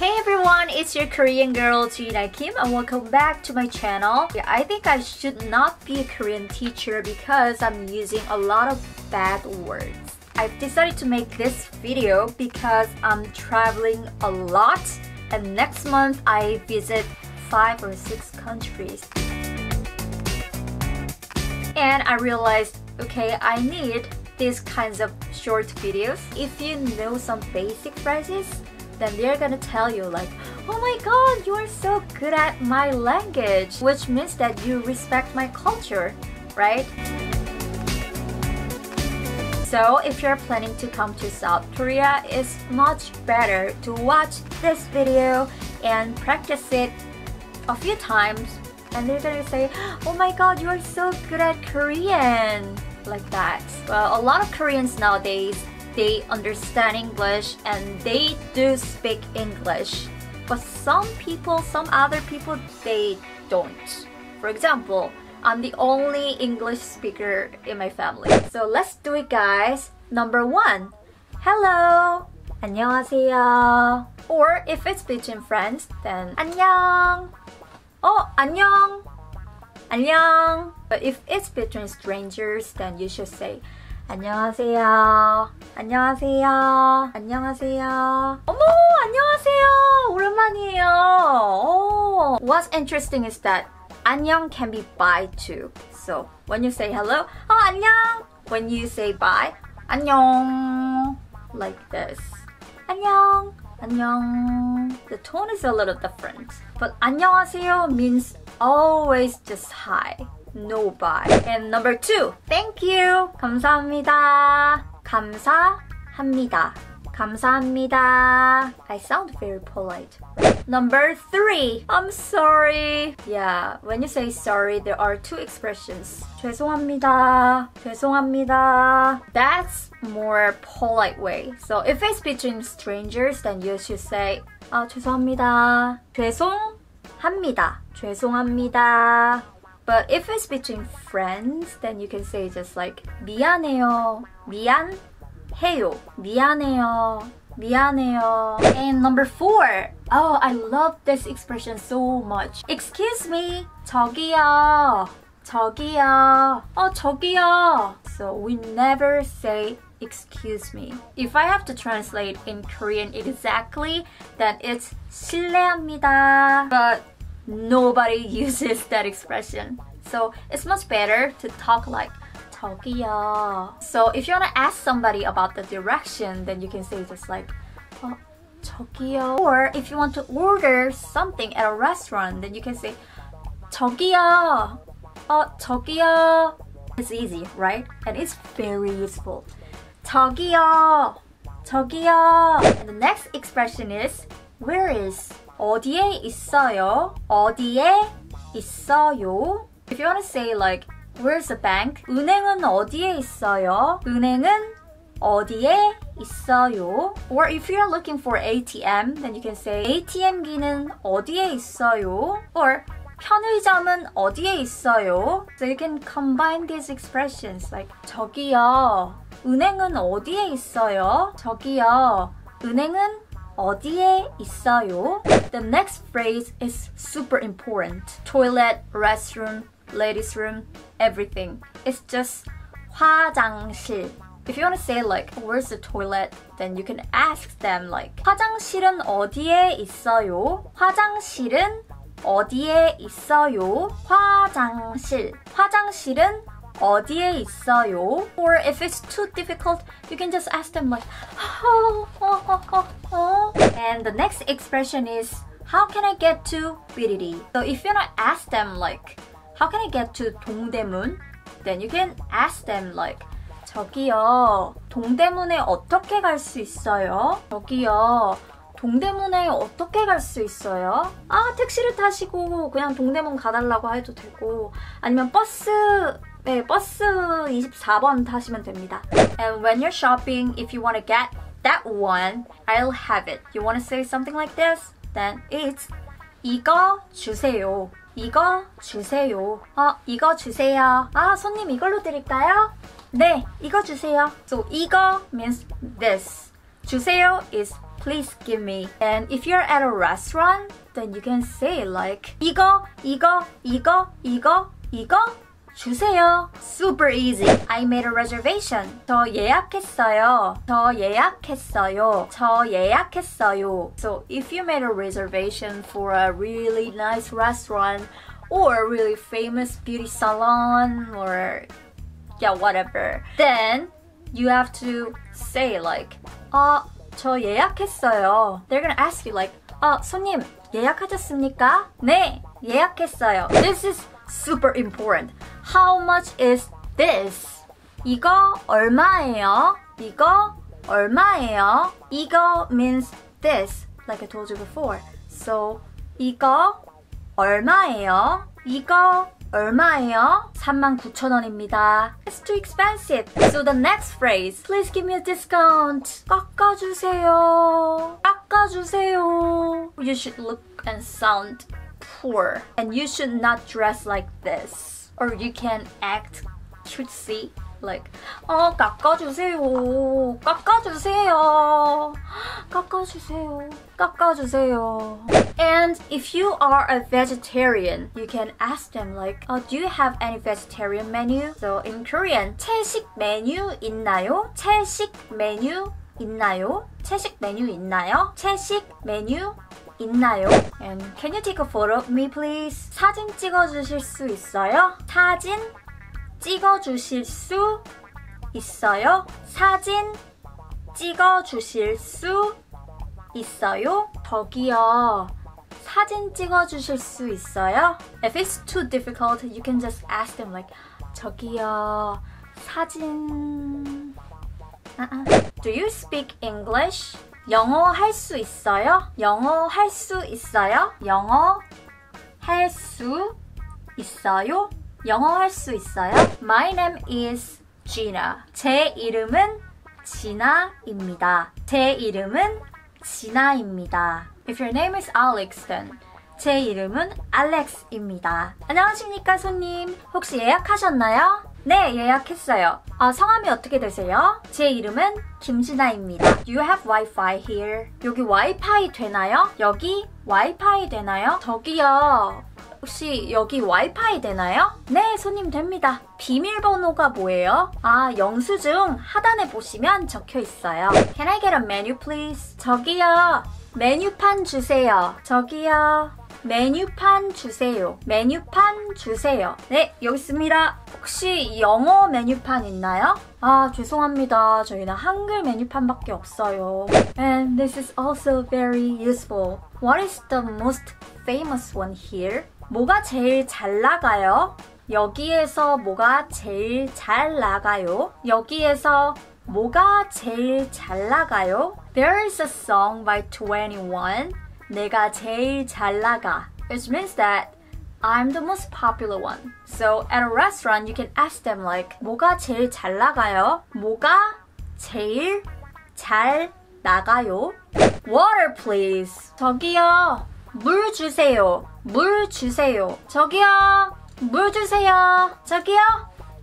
Hey everyone, it's your Korean girl Jina Kim and welcome back to my channel. I think I should not be a Korean teacher because I'm using a lot of bad words. I've decided to make this video because I'm traveling a lot and next month I visit 5 or 6 countries. And I realized, okay, I need these kinds of short videos. If you know some basic phrases, then they're gonna tell you like, oh my god, you are so good at my language, which means that you respect my culture, right? So if you're planning to come to South Korea, it's much better to watch this video and practice it a few times, and they're gonna say, oh my god, you are so good at Korean, like that. Well, a lot of Koreans nowadays, they understand English and they do speak English, but some other people, they don't. For example, I'm the only English speaker in my family. So let's do it, guys. Number 1, hello, 안녕하세요. Or if it's between friends, then 안녕. Oh, 안녕, 안녕. But if it's between strangers, then you should say 안녕하세요. 안녕하세요. 안녕하세요. 어머, 안녕하세요. 오랜만이에요. Oh. What's interesting is that 안녕 can be bye too. So when you say hello, oh, 안녕. When you say bye, 안녕. Like this. 안녕. 안녕. The tone is a little different. But 안녕하세요 means always just hi. No bye. And number 2, thank you. 감사합니다. 감사합니다. 감사합니다. I sound very polite. Number 3, I'm sorry. Yeah, when you say sorry, there are 2 expressions. 죄송합니다. 죄송합니다. That's more polite way. So if it's between strangers, then you should say 죄송합니다. 죄송합니다. 죄송합니다. But if it's between friends, then you can say just like 미안해요, 미안해요, 미안해요, 미안해요. And number 4, oh, I love this expression so much. Excuse me, 저기요, 저기요, 저기요. So we never say excuse me. If I have to translate in Korean exactly, then it's 실례합니다. But nobody uses that expression. So it's much better to talk like 저기요. So if you want to ask somebody about the direction, then you can say just like 저기요. Or if you want to order something at a restaurant, then you can say 저기요. 저기요. It's easy, right? And it's very useful. 저기요. 저기요. And the next expression is where is? 어디에 있어요? 어디에 있어요? If you want to say like where's the bank? 은행은 어디에 있어요? 은행은 어디에 있어요? Or if you're looking for ATM, then you can say ATM기는 어디에 있어요? Or 편의점은 어디에 있어요? So you can combine these expressions like 저기요. 은행은 어디에 있어요? 저기요. 은행은 어디에 있어요? The next phrase is super important. Toilet, restroom, ladies' room, everything. It's just 화장실. If you want to say like, where's the toilet? Then you can ask them like, 화장실은 어디에 있어요? 화장실은 어디에 있어요? 화장실. 화장실은 어디에 있어요? Or if it's too difficult, you can just ask them like And the next expression is how can I get to BDD? So if you want to ask them like how can I get to 동대문? Then you can ask them like 저기요, 동대문에 어떻게 갈 수 있어요? 저기요, 동대문에 어떻게 갈 수 있어요? 택시를 타시고 그냥 동대문 가달라고 해도 되고 아니면 버스 24번 타시면 됩니다. And when you're shopping, if you want to get that one, I'll have it. You want to say something like this? Then it's 이거 주세요. 이거 주세요. 이거 주세요. 손님 이걸로 드릴까요? 네, 이거 주세요. So 이거 means this. 주세요 is please give me. And if you're at a restaurant, then you can say like 이거 주세요. Super easy. I made a reservation. 저 예약했어요. So if you made a reservation for a really nice restaurant or a really famous beauty salon or yeah, whatever, then you have to say like 저 예약했어요. They're gonna ask you like 손님 예약하셨습니까? 네, 예약했어요. This is super important. How much is this? 이거 얼마예요? 이거 얼마예요? 이거 means this, like I told you before. So 이거 얼마예요? 이거 얼마예요? 39,000원입니다. It's too expensive. So the next phrase, please give me a discount. 깎아주세요. 깎아주세요. You should look and sound poor. And you should not dress like this. Or you can act cutesy. Like, 깎아주세요. 깎아주세요. 깎아주세요. 깎아주세요. And if you are a vegetarian, you can ask them like, do you have any vegetarian menu? So in Korean, 채식 메뉴 있나요? 채식 메뉴 있나요? 채식 메뉴 있나요? 채식 메뉴 있나요? And can you take a photo of me, please? 사진 찍어주실 수 있어요? 사진 찍어주실 수 있어요? 사진 찍어주실 수 있어요? 저기요, 사진 찍어주실 수 있어요? If it's too difficult, you can just ask them like, 저기요, 사진... Do you speak English? 영어 할 수 있어요? 영어 할 수 있어요? 영어 할 수 있어요? 영어 할 수 있어요? My name is Gina. 제 이름은 지나입니다. 제 이름은 지나입니다. If your name is Alex, then 제 이름은 Alex입니다. 안녕하십니까 손님. 혹시 예약하셨나요? 네, 예약했어요. 성함이 어떻게 되세요? 제 이름은 김진아입니다. Do you have Wi-Fi here? 여기 와이파이 되나요? 여기 와이파이 되나요? 저기요, 혹시 여기 와이파이 되나요? 네, 손님 됩니다. 비밀번호가 뭐예요? 영수증 하단에 보시면 적혀 있어요. Can I get a menu, please? 저기요, 메뉴판 주세요. 저기요, 메뉴판 주세요. 메뉴판 주세요. 네, 여기 있습니다. 혹시 영어 메뉴판 있나요? 죄송합니다. 저희는 한글 메뉴판밖에 없어요. And this is also very useful. What is the most famous one here? 뭐가 제일 잘 나가요? 여기에서 뭐가 제일 잘 나가요? 여기에서 뭐가 제일 잘 나가요? There is a song by 21. 내가 제일 잘 나가. Which means that I'm the most popular one. So at a restaurant, you can ask them like, 뭐가 제일 잘 나가요? 뭐가 제일 잘 나가요? Water, please. 저기요, 물 주세요. 물 주세요. 저기요, 물 주세요. 저기요,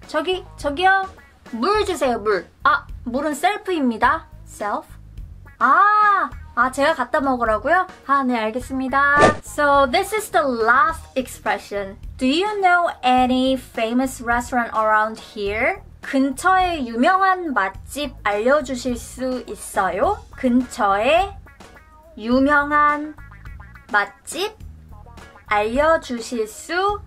저기요, 물 주세요. 물. 물은 셀프입니다. Self? 제가 갖다 먹으라고요? 네, 알겠습니다. So this is the last expression. Do you know any famous restaurant around here? 근처에 유명한 맛집 알려주실 수 있어요? 근처에 유명한 맛집 알려주실 수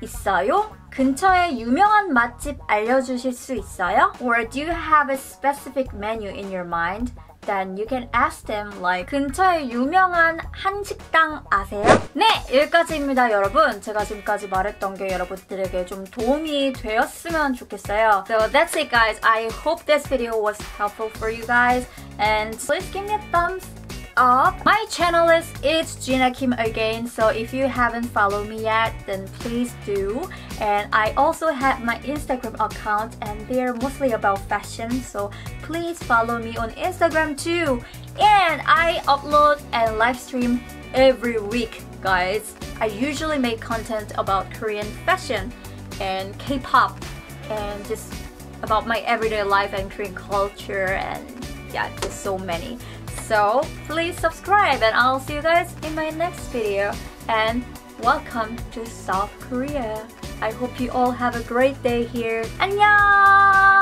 있어요? 근처에 유명한 맛집 알려주실 수 있어요? Or do you have a specific menu in your mind? Then you can ask them like, 근처에 유명한 한식당 아세요? 네, 여기까지입니다, 여러분. 제가 지금까지 말했던 게 여러분들에게 좀 도움이 되었으면 좋겠어요. So that's it, guys. I hope this video was helpful for you guys. And please give me a thumbs up. My channel is It's Gina Kim again, so if you haven't followed me yet, then please do. And I also have my Instagram account, and they're mostly about fashion, so please follow me on Instagram too. And I upload and live stream every week, guys. I usually make content about Korean fashion and K-pop and just about my everyday life and Korean culture, and yeah, just so many. So please subscribe and I'll see you guys in my next video. And welcome to South Korea. I hope you all have a great day here. 안녕!